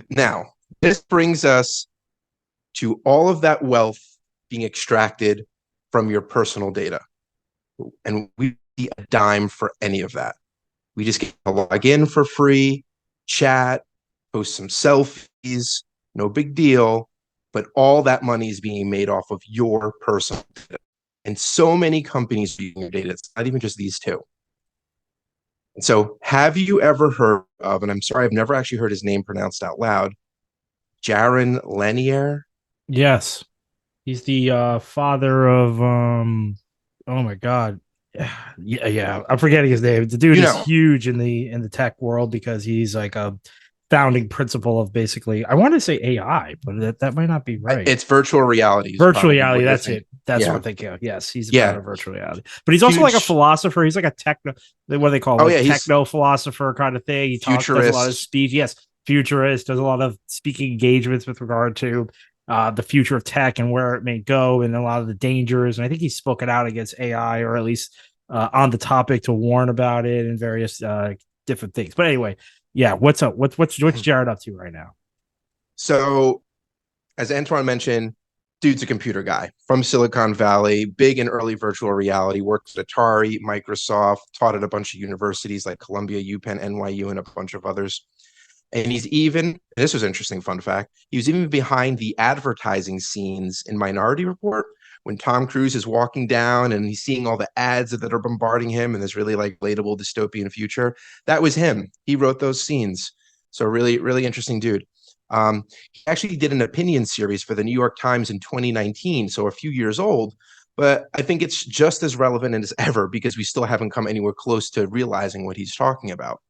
Now, this brings us to all of that wealth being extracted from your personal data. And we see a dime for any of that. We just get to log in for free, chat, post some selfies, no big deal. But all that money is being made off of your personal data. And so many companies are using your data. It's not even just these two. And so, have you ever heard of, and I'm sorry, I've never actually heard his name pronounced out loud, Jaron Lanier? Yes. He's the father of oh my god. Yeah, I'm forgetting his name. The dude You is know, huge in the tech world because he's like a founding principle of basically I want to say AI, but that might not be right. it's virtual reality is Virtual probably reality, what you're that's thinking. it. That's what Yeah, I'm thinking of. Yes, he's the yeah, founder of virtual reality. But he's also like a huge. philosopher. He's like a techno what do they call it? Oh Like yeah, he's techno philosopher kind of thing. He does a lot of futurist. speech. Yes, futurist, does a lot of speaking engagements with regard to the future of tech and where it may go and a lot of the dangers. And I think he's spoken out against AI or at least on the topic to warn about it and various different things. But anyway, yeah, what's up? What's Jared up to right now? So, as Antoine mentioned, dude's a computer guy from Silicon Valley, big in early virtual reality, worked at Atari, Microsoft, taught at a bunch of universities like Columbia, UPenn, NYU, and a bunch of others. And he's even, this was an interesting fun fact, he was even behind the advertising scenes in Minority Report when Tom Cruise is walking down and he's seeing all the ads that are bombarding him and this really like relatable dystopian future. That was him. He wrote those scenes. So really, really interesting dude. He actually did an opinion series for the New York Times in 2019, so a few years old, but I think it's just as relevant as ever because we still haven't come anywhere close to realizing what he's talking about.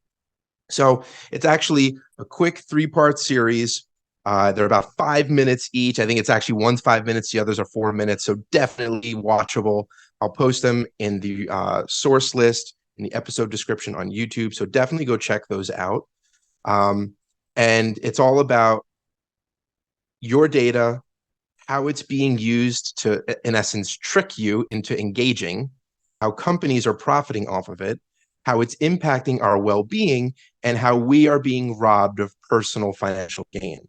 So it's actually a quick three-part series. They're about 5 minutes each. I think it's actually one's 5 minutes, the others are 4 minutes. So definitely watchable. I'll post them in the source list in the episode description on YouTube. So definitely go check those out. Um, and it's all about your data, how it's being used to, in essence, trick you into engaging, how companies are profiting off of it, how it's impacting our well being, and how we are being robbed of personal financial gain.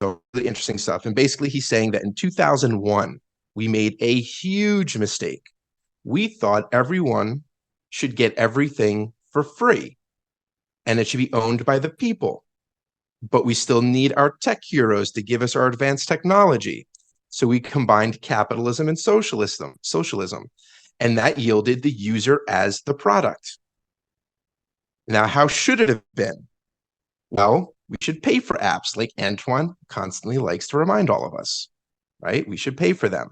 So, really interesting stuff. And basically, he's saying that in 2001, we made a huge mistake. We thought everyone should get everything for free and it should be owned by the people. But we still need our tech heroes to give us our advanced technology. So we combined capitalism and socialism, and that yielded the user as the product. Now, how should it have been? Well, we should pay for apps like Antoine constantly likes to remind all of us, right? We should pay for them.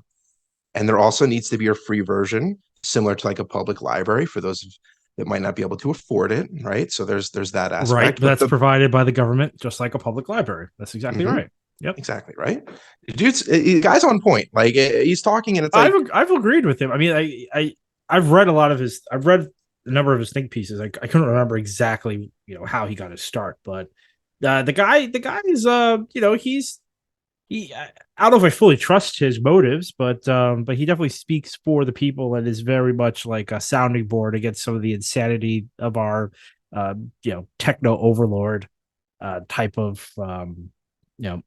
And there also needs to be a free version, similar to like a public library for those that might not be able to afford it, right? So there's that Right, aspect. But that's the provided by the government, just like a public library. That's exactly mhm, right. Yep. exactly, right? Dude's guy's on point. Like he's talking, and it's like I've agreed with him. I mean, I've read a lot of his. I've read a number of his think pieces. I couldn't remember exactly how he got his start, but the guy is he. I don't know if I fully trust his motives, but he definitely speaks for the people and is very much like a sounding board against some of the insanity of our techno overlord type of you know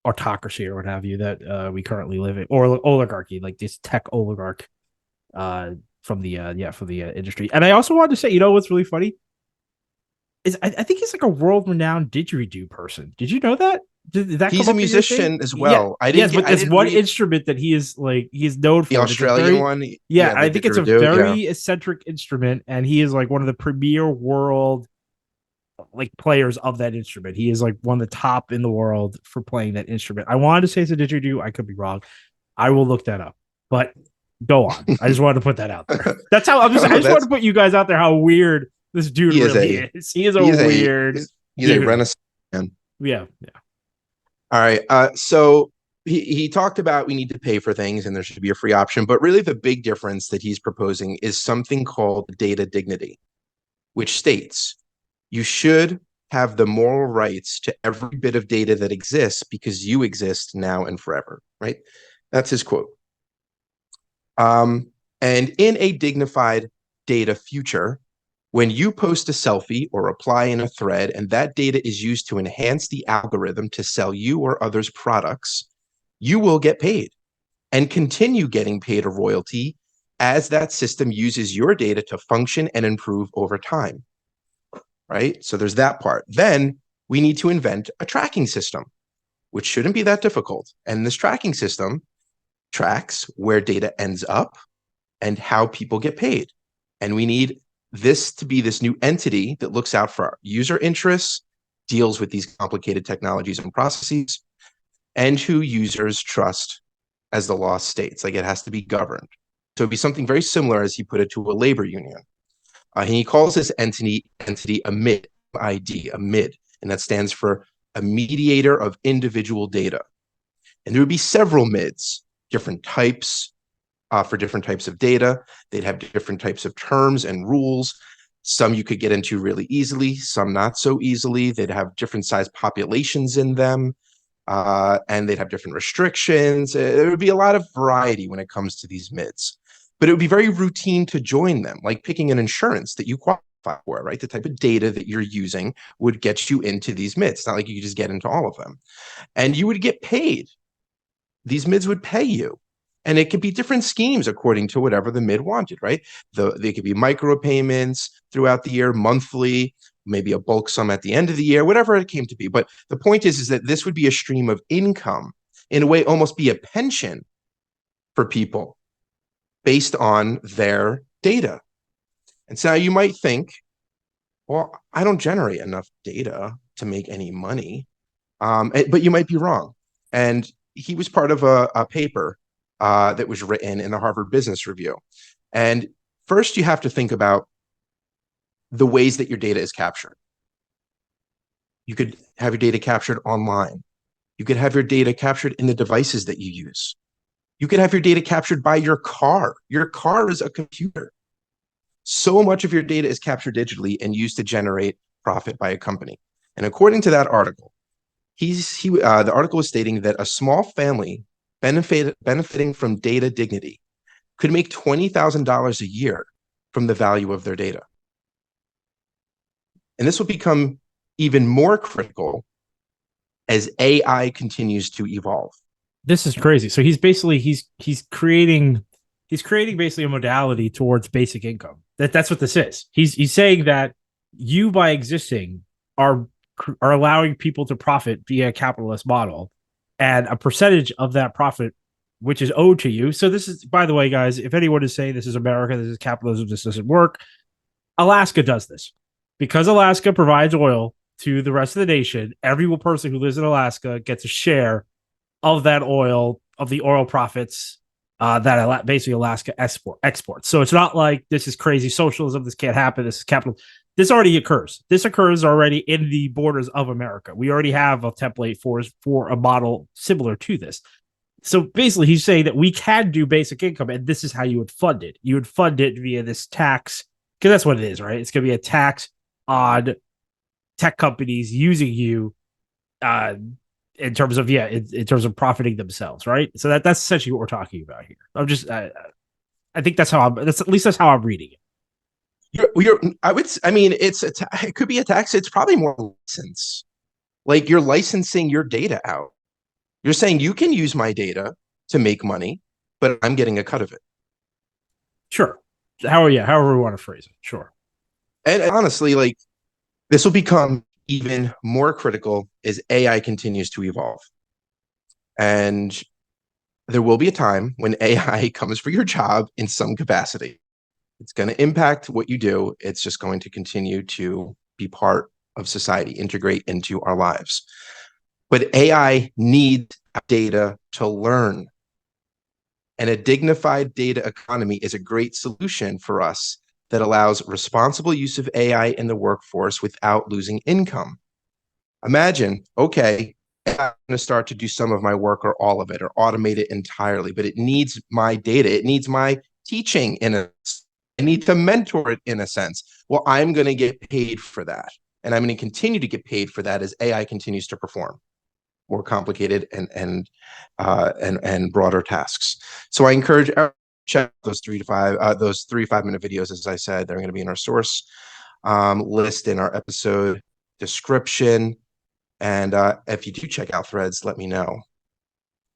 autocracy or what have you that we currently live in, or oligarchy, like this tech oligarch uh, from the industry. And I also wanted to say, what's really funny is I think he's like a world renowned didgeridoo person. Did you know that? Did that come he's a up in your thing? musician as Yeah, well. yes, but I it's didn't one read instrument that he's known the for, and it's a Australian very one. yeah, Yeah, the I think it's a didgeridoo. Yeah. very eccentric instrument, and he is like one of the premier world like players of that instrument. He is like one of the top in the world for playing that instrument. I wanted to say it's a didgeridoo. I could be wrong. I will look that up. But go on. I just wanted to put that out there. That's how I No, just wanted that's to put you guys out there how weird this dude he is really a is. He is a he is a weird he's a dude. renaissance man. Yeah. Yeah. All right. So he talked about we need to pay for things and there should be a free option, but really the big difference that he's proposing is something called data dignity, which states you should have the moral rights to every bit of data that exists because you exist now and forever, right? That's his quote. And in a dignified data future, When you post a selfie or reply in a thread, and that data is used to enhance the algorithm to sell you or others products, you will get paid and continue getting paid a royalty as that system uses your data to function and improve over time, right? So there's that part. Then we need to invent a tracking system, which shouldn't be that difficult. And this tracking system tracks where data ends up and how people get paid. And we need this to be this new entity that looks out for our user interests, deals with these complicated technologies and processes, and who users trust as the law states. Like, it has to be governed. So it'd be something very similar, as he put it, to a labor union. And he calls this entity a MID, a MID, and that stands for a mediator of individual data. And there would be several MIDs, different types, for different types of data. They'd have different types of terms and rules. Some you could get into really easily, some not so easily. They'd have different size populations in them, and they'd have different restrictions. There would be a lot of variety when it comes to these MIDs. But it would be very routine to join them, like picking an insurance that you qualify for, right? The type of data that you're using would get you into these MIDs. It's not like you could just get into all of them. And you would get paid. These MIDs would pay you. And it could be different schemes according to whatever the MID wanted, right? They could be micro payments throughout the year, monthly, maybe a bulk sum at the end of the year, whatever it came to be. But the point is that this would be a stream of income, in a way, almost be a pension for people based on their data. And so you might think, well, I don't generate enough data to make any money, but you might be wrong. And he was part of a paper that was written in the Harvard Business Review. And first, you have to think about the ways that your data is captured. You could have your data captured online. You could have your data captured in the devices that you use. You could have your data captured by your car. Your car is a computer. So much of your data is captured digitally and used to generate profit by a company. And according to that article, the article is stating that a small family benefiting from data dignity could make $20,000 a year from the value of their data. And this will become even more critical as AI continues to evolve. This is crazy. So he's basically he's creating basically a modality towards basic income. That's what this is. He's saying that you, by existing, are allowing people to profit via a capitalist model, and a percentage of that profit which is owed to you. So this is, by the way, guys, if anyone is saying this is America, this is capitalism, this doesn't work, Alaska does this. Because Alaska provides oil to the rest of the nation, every person who lives in Alaska gets a share of that oil, of the oil profits that basically Alaska exports. So it's not like this is crazy socialism, this can't happen, this is capital. This already occurs. This occurs already in the borders of America. We already have a template for a model similar to this. So basically, he's saying that we can do basic income, and this is how you would fund it. You would fund it via this tax, because that's what it is, right? It's going to be a tax on tech companies using you in terms of in terms of profiting themselves, right? So that's essentially what we're talking about here. I think that's how that's how I'm reading it. It could be a tax. It's probably more license. Like, you're licensing your data out. You're saying you can use my data to make money, but I'm getting a cut of it. Sure. However we want to phrase it. Sure. And honestly, like, this will become even more critical as AI continues to evolve. And there will be a time when AI comes for your job in some capacity. It's going to impact what you do. It's just going to continue to be part of society, integrate into our lives. But AI needs data to learn. And a dignified data economy is a great solution for us that allows responsible use of AI in the workforce without losing income. Imagine, okay, I'm going to start to do some of my work or all of it or automate it entirely, but it needs my data. It needs my teaching I need to mentor it in a sense. Well, I'm going to get paid for that. And I'm going to continue to get paid for that as AI continues to perform more complicated and broader tasks. So I encourage everyone to check those 3 to 5 minute videos. As I said, they're going to be in our source. list in our episode description. And if you do check out Threads, let me know,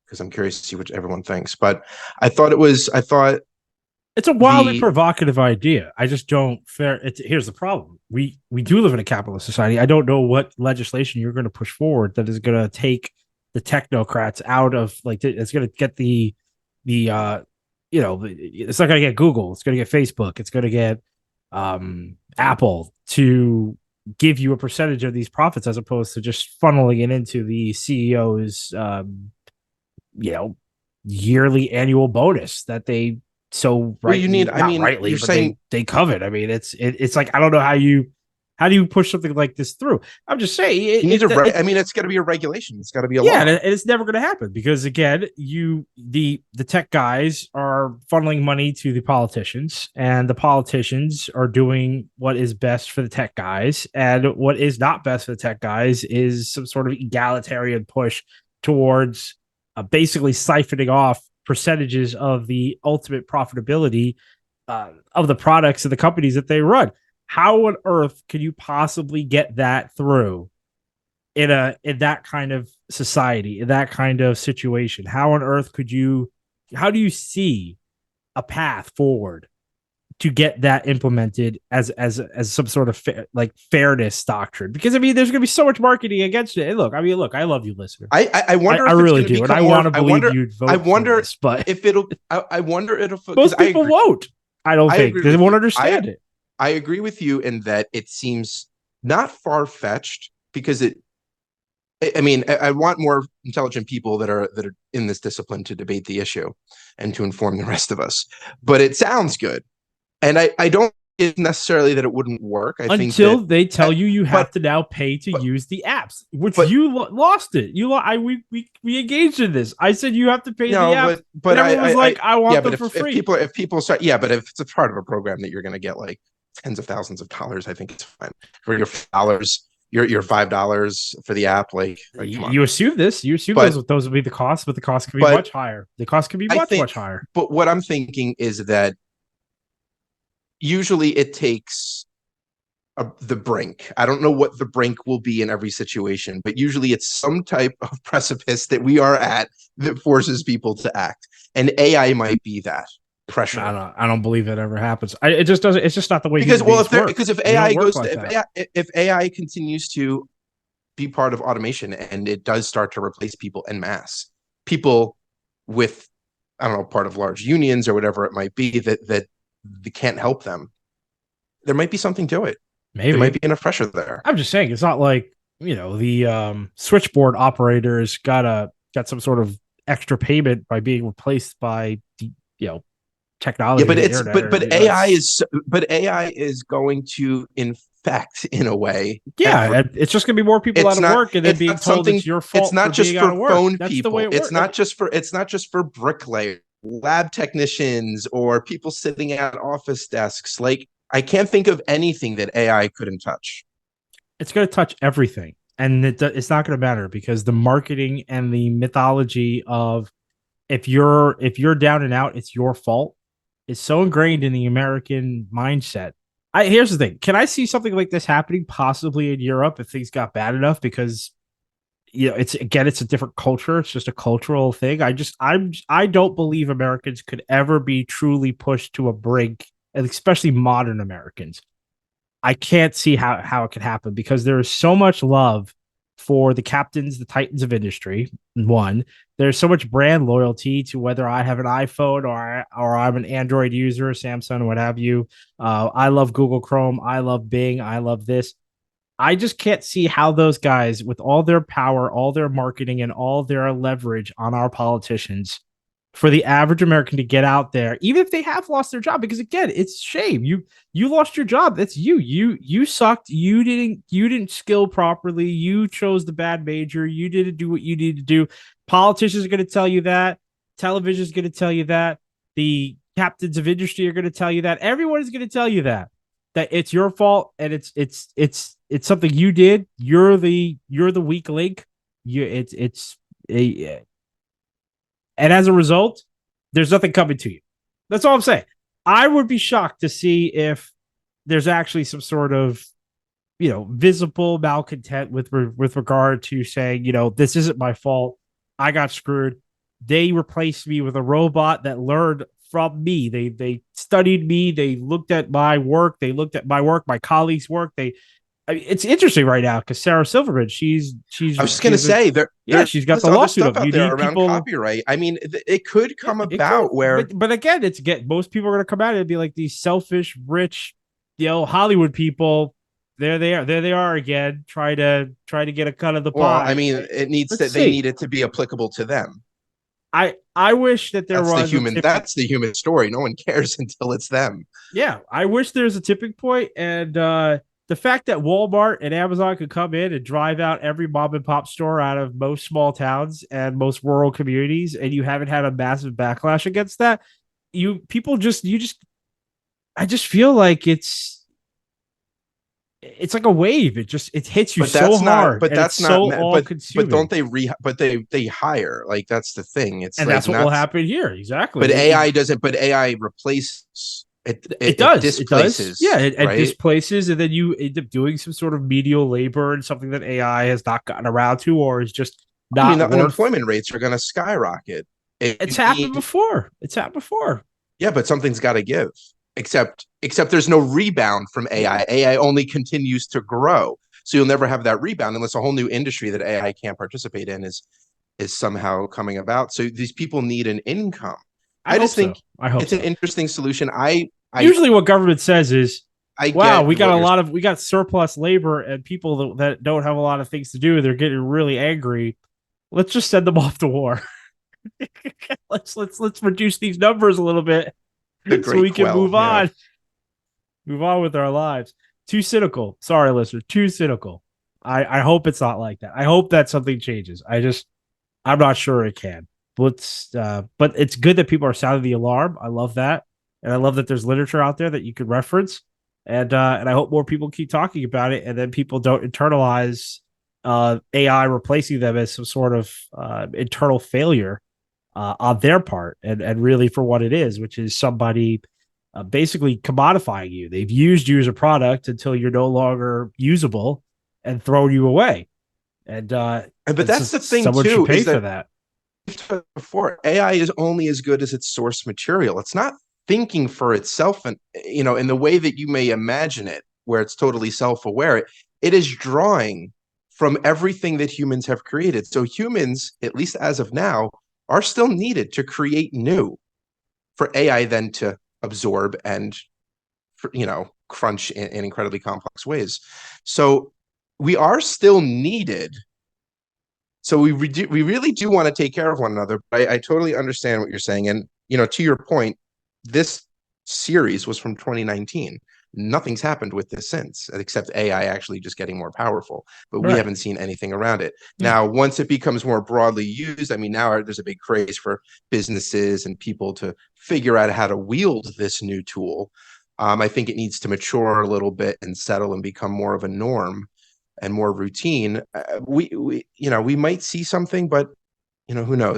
because I'm curious to see what everyone thinks. But I thought It's a wildly the provocative idea. I just don't fair. Here's the problem: we do live in a capitalist society. I don't know what legislation you're going to push forward that is going to take the technocrats out of like. It's going to get the it's not going to get Google. It's going to get Facebook. It's going to get Apple to give you a percentage of these profits as opposed to just funneling it into the CEO's yearly annual bonus that they so well, you rightly, need. not I mean, rightly, you're but saying they covet. I mean, it's like I don't know how do you push something like this through. I'm just saying you need to. I mean, it's got to be a regulation. It's got to be a yeah, law. and it's never going to happen because again, the tech guys are funneling money to the politicians, and the politicians are doing what is best for the tech guys, and what is not best for the tech guys is some sort of egalitarian push towards basically siphoning off percentages of the ultimate profitability of the products and the companies that they run. How on earth can you possibly get that through in that kind of society, in that kind of situation? How on earth how do you see a path forward to get that implemented as some sort of fairness doctrine? Because I mean, there's going to be so much marketing against it. And look, I love you, listener. I wonder I if it's really going to do, and become I more. want to believe you'd vote. I wonder for this, but if it'll. I wonder it'll. most people won't. I don't think they won't understand it. I agree with you in that it seems not far fetched because it. I mean, I want more intelligent people that are in this discipline to debate the issue and to inform the rest of us. But it sounds good, and I don't think necessarily that it wouldn't work. I think Until that they tell you have but to now pay to but use the apps, which but you lost it. We engaged in this. I said you have to pay the no, apps, but and everyone was like, I yeah, want but them for free. if people start, yeah, but if it's a part of a program that you're going to get like tens of thousands of dollars, I think it's fine for your dollars. Your $5 for the app, like come on. You assume this. You assume But those would be the cost, but the cost could be but much higher. The cost could be I much think, much higher. but what I'm thinking is that usually it takes the brink. I don't know what the brink will be in every situation, but usually it's some type of precipice that we are at that forces people to act. And AI might be that pressure. I don't believe that ever happens. It just doesn't. It's just not the way Because if AI goes like if AI continues to be part of automation and it does start to replace people en masse, people with I don't know, part of large unions or whatever it might be that can't help them, there might be something to it. Maybe there might be enough pressure there. I'm just saying it's not like the switchboard operators got some sort of extra payment by being replaced by technology. Yeah, but AI is going to infect in a way. Yeah, it's just gonna be more people out of work and then being told it's your fault. It's not just for phone people. It's not just for bricklayers, lab technicians, or people sitting at office desks. Like I can't think of anything that AI couldn't touch. It's going to touch everything, and it's not going to matter because the marketing and the mythology of if you're down and out, it's your fault. It's so ingrained in the American mindset. Here's the thing: can I see something like this happening possibly in Europe if things got bad enough? Because it's a different culture. It's just a cultural thing. I don't believe Americans could ever be truly pushed to a brink, especially modern Americans. I can't see how it could happen because there is so much love for the captains, the titans of industry. One, there's so much brand loyalty to whether I have an iPhone or I'm an Android user, Samsung, what have you. I love Google Chrome. I love Bing. I love this. I just can't see how those guys, with all their power, all their marketing, and all their leverage on our politicians, for the average American to get out there, even if they have lost their job, because again, it's shame. You lost your job. That's you. You sucked. You didn't skill properly. You chose the bad major. You didn't do what you needed to do. Politicians are going to tell you that. Television is going to tell you that. The captains of industry are going to tell you that. Everyone is going to tell you that it's your fault and it's something you did. You're the weak link. And as a result, there's nothing coming to you. That's all I'm saying. I would be shocked to see if there's actually some sort of visible malcontent with regard to saying, this isn't my fault. I got screwed. They replaced me with a robot that learned from me. They studied me. They looked at my work. They looked at my work, my colleagues' work. It's interesting right now because Sarah Silverman, I was just gonna say there's she's got this the other lawsuit stuff up. out You there need around people. copyright. I mean, it could Yeah, come it could, about where, but again, most people are going to come out and be like these selfish, rich, Hollywood people. There they are again, try to get a cut of the well, I pie. mean, it needs Let's to they see. need it to be applicable to them. I wish that there was a tipping. That's the human story. No one cares until it's them. Yeah, I wish there's a tipping point, and the fact that Walmart and Amazon could come in and drive out every mom and pop store out of most small towns and most rural communities, and you haven't had a massive backlash against that. I just feel like it's like a wave. It hits you But so that's not hard, but and it's that's not so all but don't consuming. they hire, like that's the thing. It's And like that's what will not, happen here. Exactly. but AI doesn't, but AI replaces it, It it does. It does. Yeah, displaces, it right? displaces, and then you end up doing some sort of medial labor and something that AI has not gotten around to, or is just I mean, not the worth. unemployment rates are going to skyrocket. It's You happened need, before. It's happened before. yeah, but something's got to give. Except there's no rebound from AI. AI only continues to grow. So you'll never have that rebound unless a whole new industry that AI can't participate in is somehow coming about. So these people need an income. I I hope just so. think I hope it's an so. interesting solution. I Usually, what government says is, I "Wow, get what you're we got surplus labor and people that don't have a lot of things to do. They're getting really angry. Let's just send them off to war. Let's reduce these numbers a little bit the so great we can quell. Yeah. move on with our lives." Too cynical. Sorry, listener. Too cynical. I hope it's not like that. I hope that something changes. I'm not sure it can. But it's good that people are sounding the alarm. I love that, and I love that there's literature out there that you could reference, and I hope more people keep talking about it, and then people don't internalize AI replacing them as some sort of internal failure on their part, and really for what it is, which is somebody basically commodifying you. They've used you as a product until you're no longer usable and thrown you away. But And that's so the thing someone should too, pay is for that that. before, AI is only as good as its source material. It's not thinking for itself, and in the way that you may imagine it, where it's totally self-aware. It is drawing from everything that humans have created. So humans, at least as of now, are still needed to create new for AI then to absorb and crunch in incredibly complex ways. So we are still needed. So we really do want to take care of one another. But I totally understand what you're saying, and to your point, this series was from 2019. Nothing's happened with this since, except AI actually just getting more powerful. But we Right. haven't seen anything around it. Yeah. Now, once it becomes more broadly used, I mean, now there's a big craze for businesses and people to figure out how to wield this new tool. I think it needs to mature a little bit and settle and become more of a norm and more routine. We might see something, but who knows?